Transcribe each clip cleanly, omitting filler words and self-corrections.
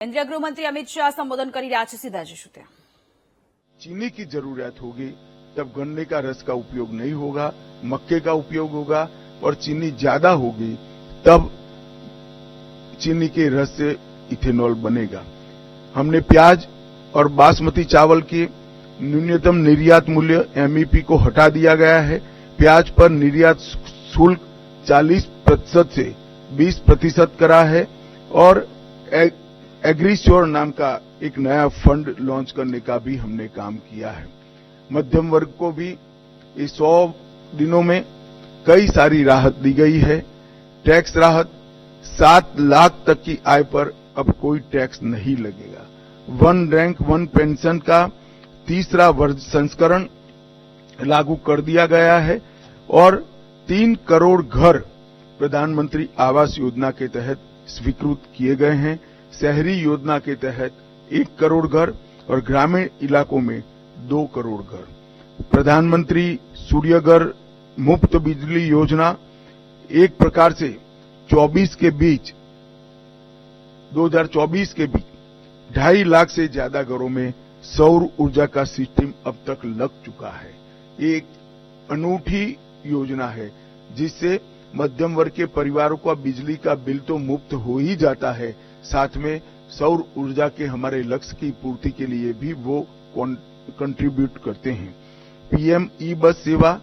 केंद्रीय गृहमंत्री अमित शाह संबोधन कर रहा है, सीधा जशु ત્યાં। चीनी की जरूरत होगी तब गन्ने का रस का उपयोग नहीं होगा, मक्के का उपयोग होगा, और चीनी ज्यादा होगी तब चीनी के रस से इथेनॉल बनेगा। हमने प्याज और बासमती चावल के न्यूनतम निर्यात मूल्य एमईपी को हटा दिया गया है। प्याज पर निर्यात शुल्क 40% से 20% करा है और एग्रीश्योर नाम का एक नया फंड लॉन्च करने का भी हमने काम किया है। मध्यम वर्ग को भी इस 100 दिनों में कई सारी राहत दी गई है। टैक्स राहत 7 लाख तक की आय पर अब कोई टैक्स नहीं लगेगा। वन रैंक वन पेंशन का तीसरा संस्करण लागू कर दिया गया है और 3 करोड़ घर प्रधानमंत्री आवास योजना के तहत स्वीकृत किए गए हैं। शहरी योजना के तहत 1 करोड़ घर और ग्रामीण इलाकों में 2 करोड़ घर। प्रधानमंत्री सूर्यघर मुफ्त बिजली योजना एक प्रकार से 2024 के बीच 2.5 लाख से ज्यादा घरों में सौर ऊर्जा का सिस्टम अब तक लग चुका है। एक अनूठी योजना है जिससे मध्यम वर्ग के परिवारों का बिजली का बिल तो मुफ्त हो ही जाता है, साथ में सौर ऊर्जा के हमारे लक्ष्य की पूर्ति के लिए भी वो कंट्रीब्यूट करते हैं। पीएम ई बस सेवा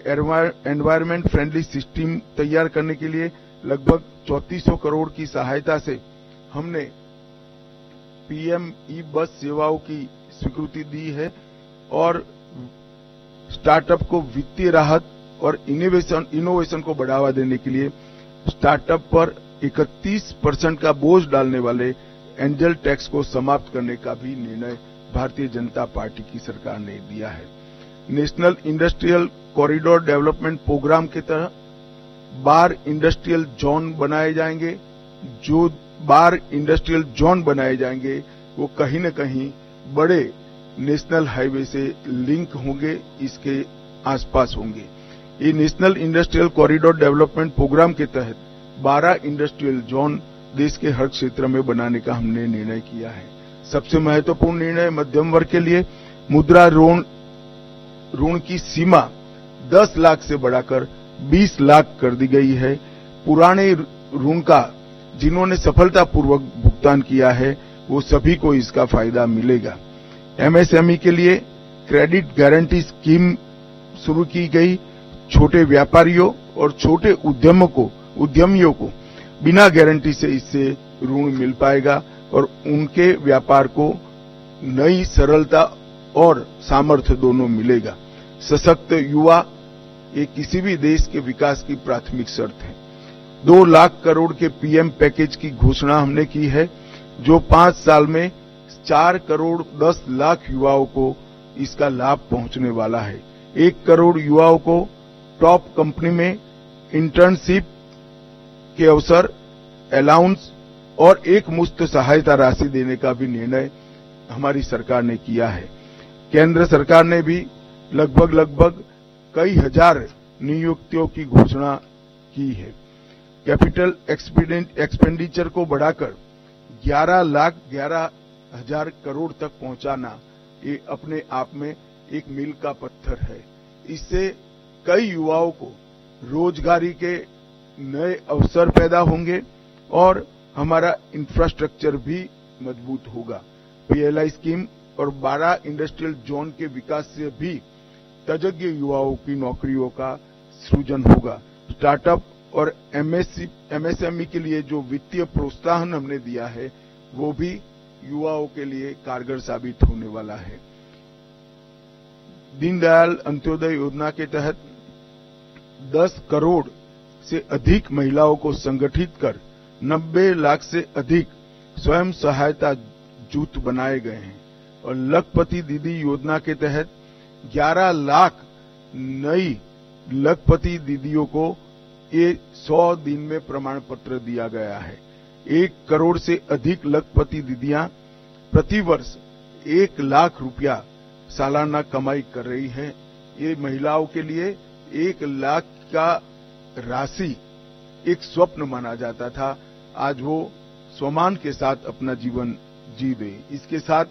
एनवायरमेंट फ्रेंडली सिस्टम तैयार करने के लिए लगभग 3400 करोड़ की सहायता से हमने पीएम ई बस सेवाओं की स्वीकृति दी है और स्टार्टअप को वित्तीय राहत और इनोवेशन को बढ़ावा देने के लिए स्टार्टअप पर 31% का बोझ डालने वाले एंजल टैक्स को समाप्त करने का भी निर्णय भारतीय जनता पार्टी की सरकार ने दिया है। National Industrial Corridor Development Programme के तहत 12 इंडस्ट्रियल जोन बनाए जाएंगे। जो 12 इंडस्ट्रियल जोन बनाए जाएंगे वो कहीं न कहीं बड़े नेशनल हाईवे से लिंक होंगे, इसके आसपास होंगे। ये National Industrial Corridor Development Programme के तहत 12 इंडस्ट्रियल जोन देश के हर क्षेत्र में बनाने का हमने निर्णय किया है। सबसे महत्वपूर्ण निर्णय मध्यम वर्ग के लिए मुद्रा ऋण की सीमा 10 लाख से बढ़ाकर 20 लाख कर दी गई है। पुराने ऋण का जिन्होंने सफलतापूर्वक भुगतान किया है वो सभी को इसका फायदा मिलेगा। एमएसएमई के लिए क्रेडिट गारंटी स्कीम शुरू की गई। छोटे व्यापारियों और छोटे उद्यमियों को बिना गारंटी से इससे ऋण मिल पाएगा और उनके व्यापार को नई सरलता और सामर्थ्य दोनों मिलेगा। सशक्त युवा ये किसी भी देश के विकास की प्राथमिक शर्त है। 2 लाख करोड़ के पीएम पैकेज की घोषणा हमने की है जो 5 साल में 4 करोड़ 10 लाख युवाओं को इसका लाभ पहुंचने वाला है। 1 करोड़ युवाओं को टॉप कंपनी में इंटर्नशिप के अवसर, अलाउंस और एक मुश्त सहायता राशि देने का भी निर्णय हमारी सरकार ने किया है। केंद्र सरकार ने भी लगभग कई हजार नियुक्तियों की घोषणा की है। कैपिटल एक्सपेंडिचर को बढ़ाकर 11,11,000 करोड़ तक पहुंचाना ये अपने आप में एक मील का पत्थर है। इससे कई युवाओं को रोजगारी के नए अवसर पैदा होंगे और हमारा इंफ्रास्ट्रक्चर भी मजबूत होगा। पीएलआई स्कीम और 12 इंडस्ट्रियल जोन के विकास से भी तजज्ञ युवाओं की नौकरियों का सृजन होगा। स्टार्टअप और एमएसएमई के लिए जो वित्तीय प्रोत्साहन हमने दिया है वो भी युवाओं के लिए कारगर साबित होने वाला है। दीनदयाल अंत्योदय योजना के तहत 10 करोड़ से अधिक महिलाओं को संगठित कर 90 लाख से अधिक स्वयं सहायता जूथ बनाए गए हैं और लखपति दीदी योजना के तहत 11 लाख नई लखपति दीदियों को ये 100 दिन में प्रमाण पत्र दिया गया है। 1 करोड़ से अधिक लखपति दीदियां प्रतिवर्ष 1 लाख रुपया सालाना कमाई कर रही है। ये महिलाओं के लिए 1 लाख का राशि एक स्वप्न माना जाता था, आज वो सम्मान के साथ अपना जीवन जी रहे। इसके साथ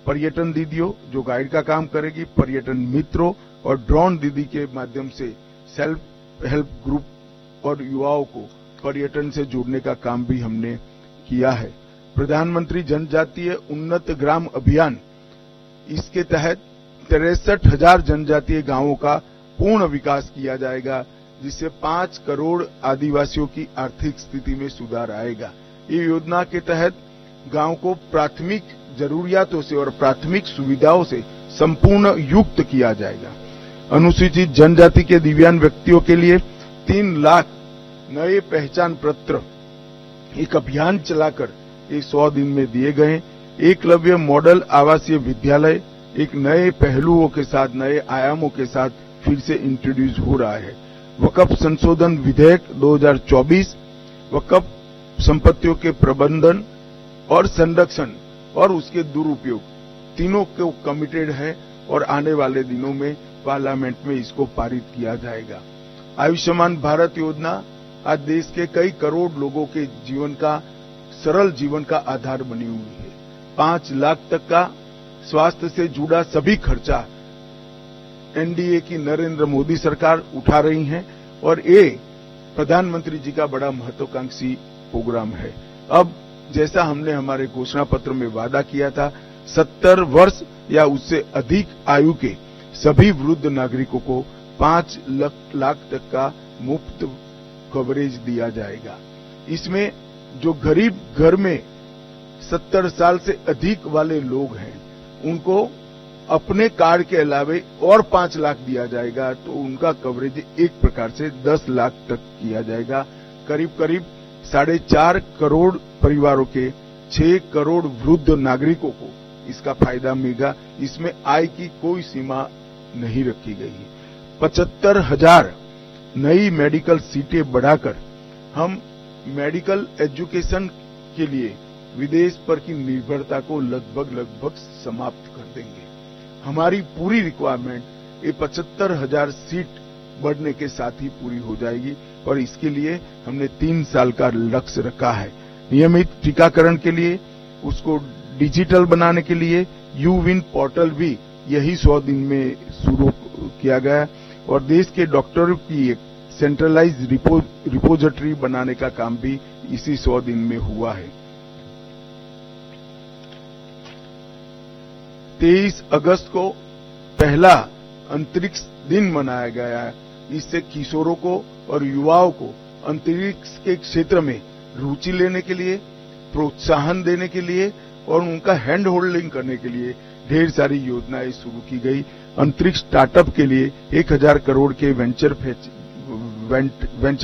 पर्यटन दीदियों जो गाइड का काम करेगी, पर्यटन मित्रों और ड्रोन दीदी के माध्यम से सेल्फ हेल्प ग्रुप और युवाओं को पर्यटन से जोड़ने का काम भी हमने किया है। प्रधानमंत्री जनजातीय उन्नत ग्राम अभियान, इसके तहत 63,000 जनजातीय गांवों का पूर्ण विकास किया जाएगा, जिससे 5 करोड़ आदिवासियों की आर्थिक स्थिति में सुधार आएगा। ये योजना के तहत गांव को प्राथमिक जरूरियातों से और प्राथमिक सुविधाओं से संपूर्ण युक्त किया जाएगा। अनुसूचित जनजाति के दिव्यांग व्यक्तियों के लिए 3 लाख नए पहचान पत्र एक अभियान चलाकर 100 दिन में दिए गए। एकलव्य मॉडल आवासीय विद्यालय एक नए पहलुओं के साथ, नए आयामों के साथ फिर से इंट्रोड्यूस हो रहा है। वक्फ संशोधन विधेयक 2024 वक्फ संपत्तियों के प्रबंधन और संरक्षण और उसके दुरुपयोग तीनों को कमिटेड है और आने वाले दिनों में पार्लियामेंट में इसको पारित किया जाएगा। आयुष्मान भारत योजना आज देश के कई करोड़ लोगों के जीवन का, सरल जीवन का आधार बनी हुई है। 5 लाख तक का स्वास्थ्य से जुड़ा सभी खर्चा एनडीए की नरेंद्र मोदी सरकार उठा रही है और ये प्रधानमंत्री जी का बड़ा महत्वाकांक्षी प्रोग्राम है। अब जैसा हमने हमारे घोषणा पत्र में वादा किया था, 70 वर्ष या उससे अधिक आयु के सभी वृद्ध नागरिकों को 5 लाख तक का मुफ्त कवरेज दिया जाएगा। इसमें जो गरीब घर में 70 साल से अधिक वाले लोग हैं, उनको अपने कार्ड के अलावे और 5 लाख दिया जाएगा, तो उनका कवरेज एक प्रकार से 10 लाख तक किया जाएगा। करीब करीब 4.5 करोड़ परिवारों के 6 करोड़ वृद्ध नागरिकों को इसका फायदा मिलेगा। इसमें आय की कोई सीमा नहीं रखी गई है। 75,000 नई मेडिकल सीटें बढ़ाकर हम मेडिकल एजुकेशन के लिए विदेश पर की निर्भरता को लगभग समाप्त कर देंगे। हमारी पूरी रिक्वायरमेंट ये 75,000 सीट बढ़ने के साथ ही पूरी हो जाएगी और इसके लिए हमने 3 साल का लक्ष्य रखा है। नियमित टीकाकरण के लिए, उसको डिजिटल बनाने के लिए यूविन पोर्टल भी यही 100 दिन में शुरू किया गया और देश के डॉक्टरों की एक सेंट्रलाइज रिपोजिटरी बनाने का काम भी इसी 100 दिन में हुआ है। 23 अगस्त को पहला अंतरिक्ष दिन मनाया गया है। इससे किशोरों को और युवाओं को अंतरिक्ष के क्षेत्र में रुचि लेने के लिए, प्रोत्साहन देने के लिए और उनका हैंड होल्डिंग करने के लिए ढेर सारी योजनाएं शुरू की गई। अंतरिक्ष स्टार्टअप के लिए 1,000 करोड़ के वेंचर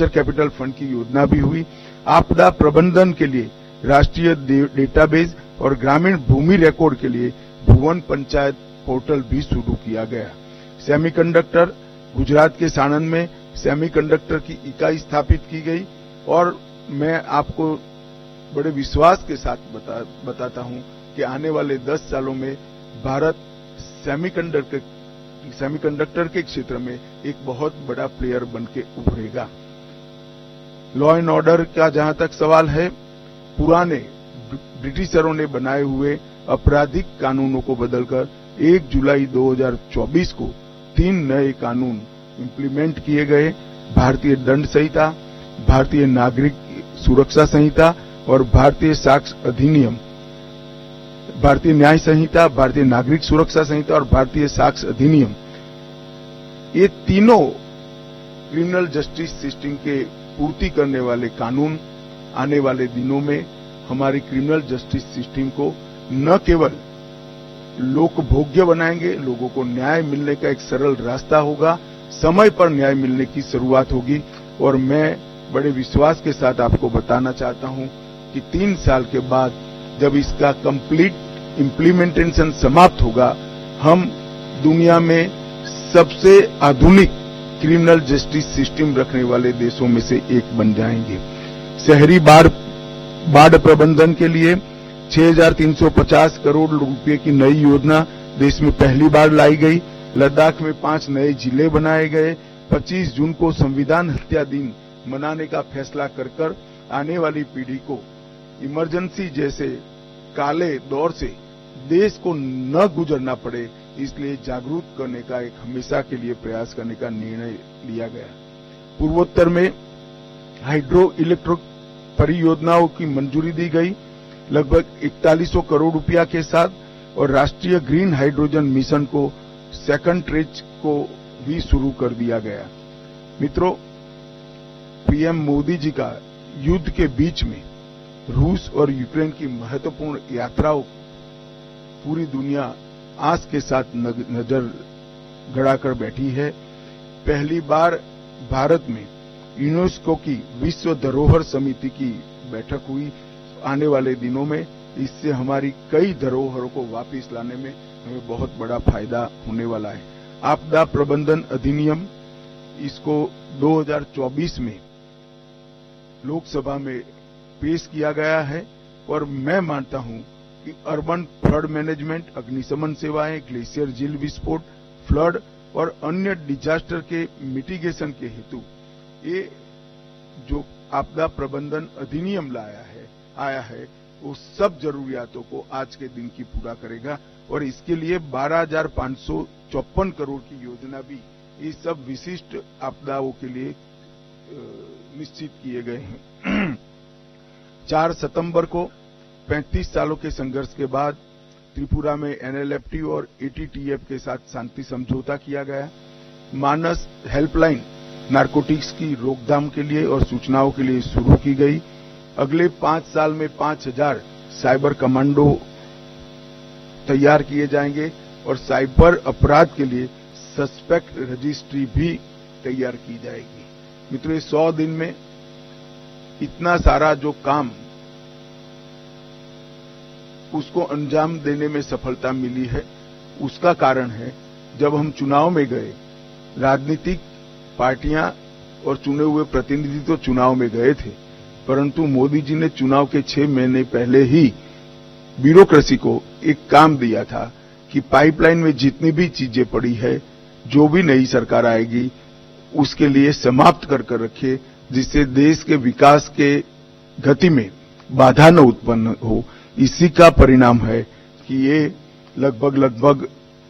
कैपिटल फंड की योजना भी हुई। आपदा प्रबंधन के लिए राष्ट्रीय डेटाबेस और ग्रामीण भूमि रिकॉर्ड के लिए भुवन पंचायत पोर्टल भी शुरू किया गया। सेमीकंडक्टर, गुजरात के साणंद में सेमीकंडक्टर की इकाई स्थापित की गई और मैं आपको बड़े विश्वास के साथ बताता हूं कि आने वाले 10 सालों में भारत सेमीकंडक्टर के क्षेत्र में एक बहुत बड़ा प्लेयर बनके उभरेगा। लॉ एंड ऑर्डर का जहां तक सवाल है, पुराने ब्रिटिशरों ने बनाए हुए आपराधिक कानूनों को बदलकर 1 जुलाई 2024 को 3 नए कानून इंप्लीमेंट किए गए। भारतीय दंड संहिता, भारतीय नागरिक सुरक्षा संहिता और भारतीय साक्ष्य अधिनियम, भारतीय न्याय संहिता, भारतीय नागरिक सुरक्षा संहिता और भारतीय साक्ष्य अधिनियम, ये तीनों क्रिमिनल जस्टिस सिस्टम के पूर्ति करने वाले कानून आने वाले दिनों में हमारी क्रिमिनल जस्टिस सिस्टम को न केवल लोकभोग्य बनाएंगे, लोगों को न्याय मिलने का एक सरल रास्ता होगा, समय पर न्याय मिलने की शुरुआत होगी। और मैं बड़े विश्वास के साथ आपको बताना चाहता हूं कि 3 साल के बाद जब इसका कंप्लीट इम्प्लीमेंटेशन समाप्त होगा, हम दुनिया में सबसे आधुनिक क्रिमिनल जस्टिस सिस्टम रखने वाले देशों में से एक बन जाएंगे। शहरी बाढ़ प्रबंधन के लिए 6,350 करोड़ रुपए की नई योजना देश में पहली बार लाई गई। लद्दाख में 5 नए जिले बनाए गए। 25 जून को संविधान हत्या दिन मनाने का फैसला कर आने वाली पीढ़ी को इमरजेंसी जैसे काले दौर से देश को न गुजरना पड़े, इसलिए जागरूक करने का एक हमेशा के लिए प्रयास करने का निर्णय लिया गया। पूर्वोत्तर में हाइड्रो इलेक्ट्रिक परियोजनाओं की मंजूरी दी गई, लगभग 4100 करोड़ रुपया के साथ, और राष्ट्रीय ग्रीन हाइड्रोजन मिशन को सेकंड ट्रेज को भी शुरू कर दिया गया। मित्रों, पीएम मोदी जी का युद्ध के बीच में रूस और यूक्रेन की महत्वपूर्ण यात्राओं पूरी दुनिया आस के साथ नजर गड़ाकर बैठी है। पहली बार भारत में यूनेस्को की विश्व धरोहर समिति की बैठक हुई आने वाले दिनों में। इससे हमारी कई धरोहरों को वापस लाने में हमें बहुत बड़ा फायदा होने वाला है। आपदा प्रबंधन अधिनियम, इसको 2024 में लोकसभा में पेश किया गया है, और मैं मानता हूं कि अर्बन फ्लड मैनेजमेंट, अग्निशमन सेवाएं, ग्लेशियर झील विस्फोट, फ्लड और अन्य डिजास्टर के मिटिगेशन के हेतु ये जो आपदा प्रबंधन अधिनियम आया है वो सब जरूरियातों को आज के दिन की पूरा करेगा, और इसके लिए 12,554 करोड़ की योजना भी ये सब विशिष्ट आपदाओं के लिए निश्चित किए गए हैं। 4 सितंबर को 35 सालों के संघर्ष के बाद त्रिपुरा में एनएलएफटी और एटीटीएफ के साथ शांति समझौता किया गया। मानस हेल्पलाइन नारकोटिक्स की रोकथाम के लिए और सूचनाओं के लिए शुरू की गई। अगले 5 साल में 5000 साइबर कमांडो तैयार किए जाएंगे, और साइबर अपराध के लिए सस्पेक्ट रजिस्ट्री भी तैयार की जाएगी। मित्रों, 100 दिन में इतना सारा जो काम उसको अंजाम देने में सफलता मिली है, उसका कारण है जब हम चुनाव में गए, राजनीतिक पार्टियां और चुने हुए प्रतिनिधि तो चुनाव में गए थे, परंतु मोदी जी ने चुनाव के 6 महीने पहले ही ब्यूरोक्रेसी को एक काम दिया था कि पाइपलाइन में जितनी भी चीजें पड़ी है, जो भी नई सरकार आएगी उसके लिए समाप्त कर रखे, जिससे देश के विकास के गति में बाधा न उत्पन्न हो। इसी का परिणाम है कि ये लगभग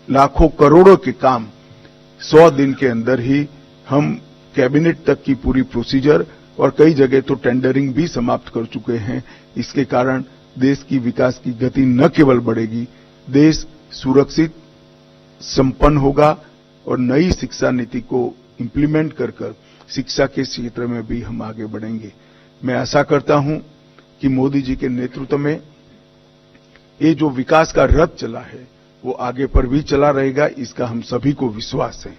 लाखों करोड़ों के काम 100 दिन के अंदर ही हम कैबिनेट तक की पूरी प्रोसीजर और कई जगह तो टेंडरिंग भी समाप्त कर चुके हैं। इसके कारण देश की विकास की गति न केवल बढ़ेगी, देश सुरक्षित संपन्न होगा, और नई शिक्षा नीति को इम्प्लीमेंट कर शिक्षा के क्षेत्र में भी हम आगे बढ़ेंगे। मैं आशा करता हूं कि मोदी जी के नेतृत्व में ये जो विकास का रथ चला है वो आगे पर भी चला रहेगा, इसका हम सभी को विश्वास है।